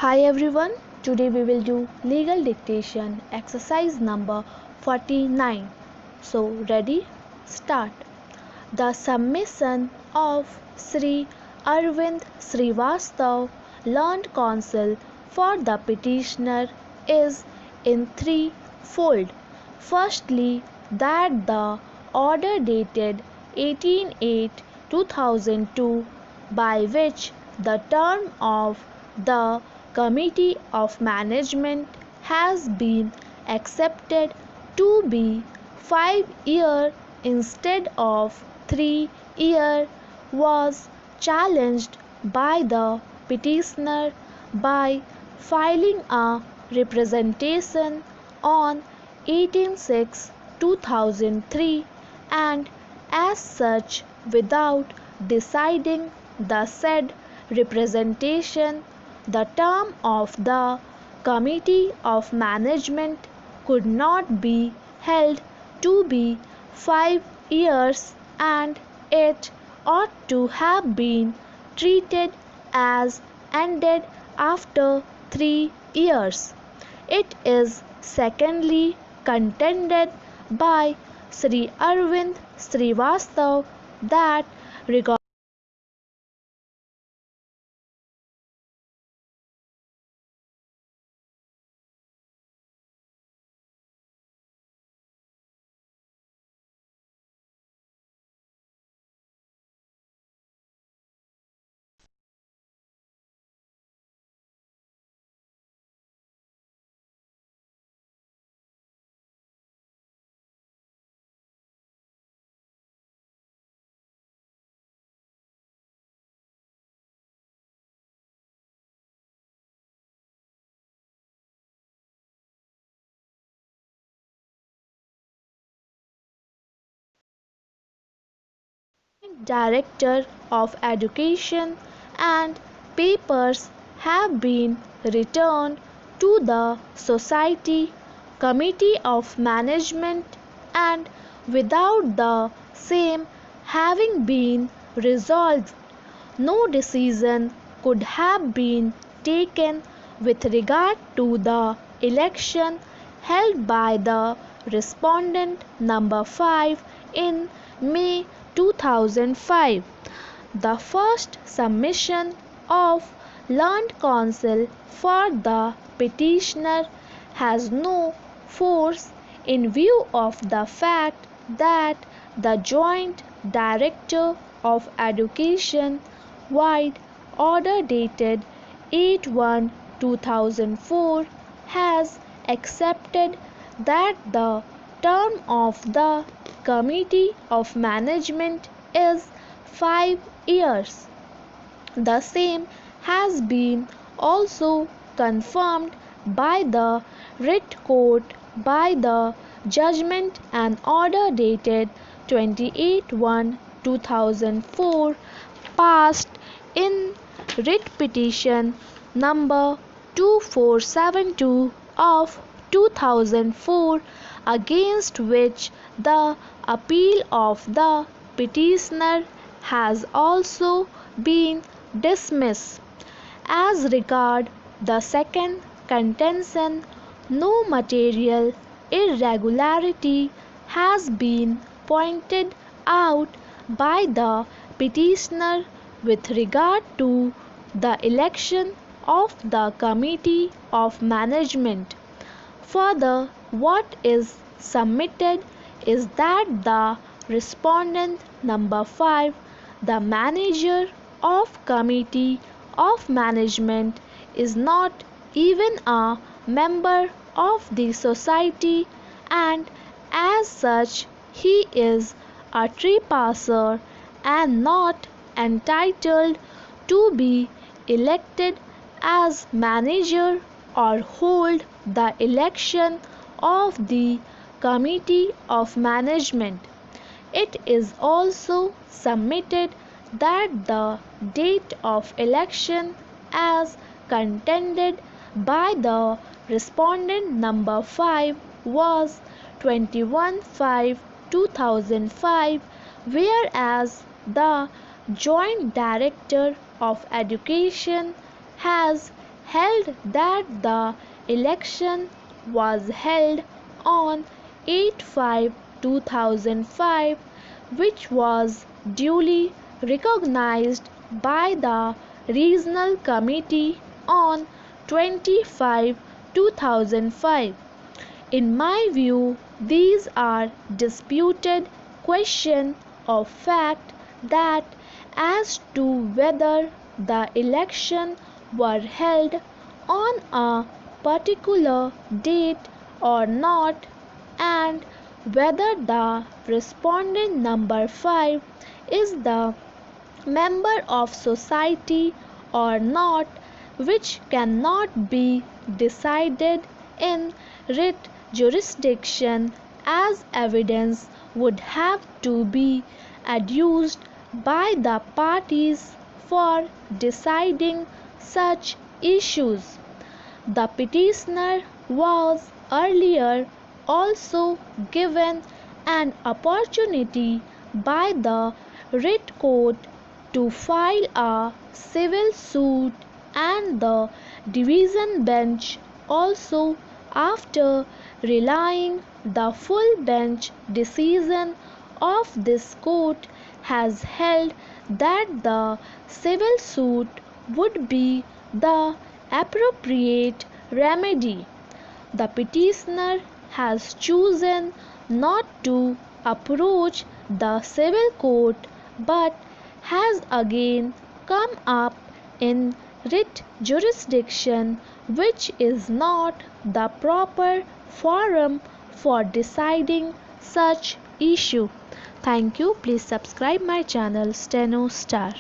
Hi everyone, today we will do legal dictation exercise number 49. So ready? Start. The submission of Sri Arvind Srivastav, learned counsel for the petitioner, is in threefold. Firstly, that the order dated 18/8/2002, by which the term of the Committee of Management has been accepted to be 5 years instead of 3 years, was challenged by the petitioner by filing a representation on 18/6/2003, and as such, without deciding the said representation, the term of the Committee of Management could not be held to be 5 years, and it ought to have been treated as ended after 3 years. It is secondly contended by Sri Arvind Srivastav that regarding Director of Education, and papers have been returned to the Society Committee of Management, and without the same having been resolved, no decision could have been taken with regard to the election held by the respondent number 5 in May 2005. The first submission of learned counsel for the petitioner has no force in view of the fact that the Joint Director of Education wide order dated 8/1/2004 has accepted that the term of the Committee of Management is 5 years. The same has been also confirmed by the writ court by the judgment and order dated 28/1/2004, passed in writ petition number 2472 of 2004, against which the appeal of the petitioner has also been dismissed. As regard the second contention, no material irregularity has been pointed out by the petitioner with regard to the election of the Committee of Management. Further, what is submitted is that the respondent number 5, the manager of Committee of Management, is not even a member of the society, and as such he is a trespasser and not entitled to be elected as manager or hold the election of the Committee of Management. It is also submitted that the date of election as contended by the respondent number 5 was 21/5/2005, whereas the Joint Director of Education has held that the election was held on 8/5/2005, which was duly recognized by the Regional Committee on 25/2005. In my view, these are disputed questions of fact that as to whether the election were held on a particular date or not, and whether the respondent number 5 is the member of society or not, which cannot be decided in writ jurisdiction, as evidence would have to be adduced by the parties for deciding such issues. The petitioner was earlier also given an opportunity by the writ court to file a civil suit, and the division bench also, after relying the full bench decision of this court, has held that the civil suit would be the appropriate remedy. The petitioner has chosen not to approach the civil court, but has again come up in writ jurisdiction, which is not the proper forum for deciding such issue. Thank you. Please subscribe my channel Steno Star.